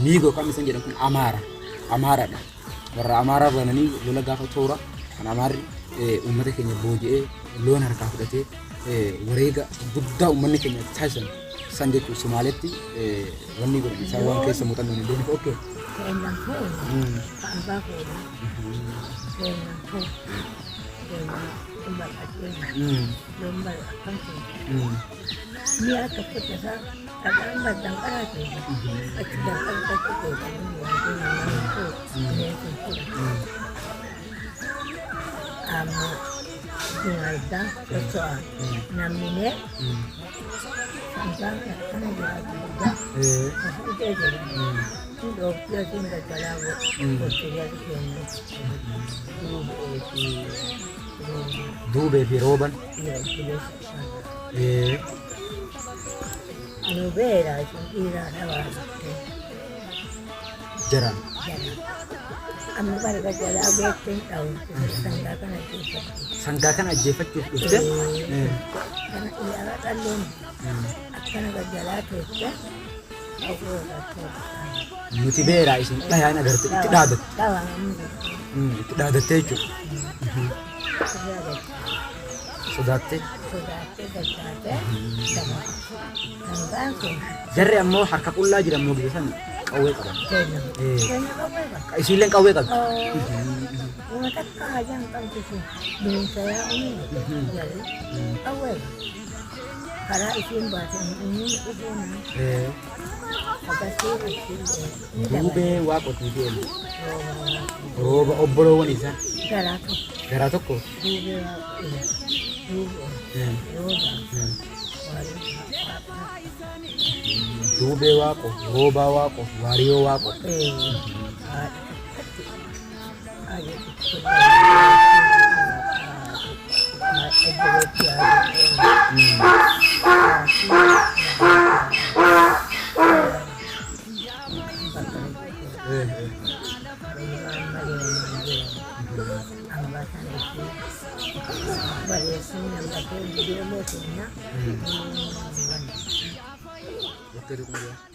migo kami senjata kun amara da warra amara banani lola gafa tora kan amari ummata keenya booji'ee loon harkaa fudhatee wareega guddaa ummanni keenya taasisan san jechuun Somaaleetti wanni godhan isaa waan keessa muuxannoon illee ni okkee. Namine sampai karena dia dube fi roban jaran amma barga jala beetten tahu sangka kan ajjeefachuuf dhufte kana iyaara dhalloon akkana gajjalaa teesse nuti beeraa isin dhayaan agarte itti dhaadattee jechuudha. Sodaattee jarri ammoo harka qullaa jiran moo gisan qawwee qaban. Isiilleen qawwee qabu. Karena isin bahasa ini dube waqo dube roba obbolo woni sa gara tokko dube waqo roba waqo wariyo waqo Betul.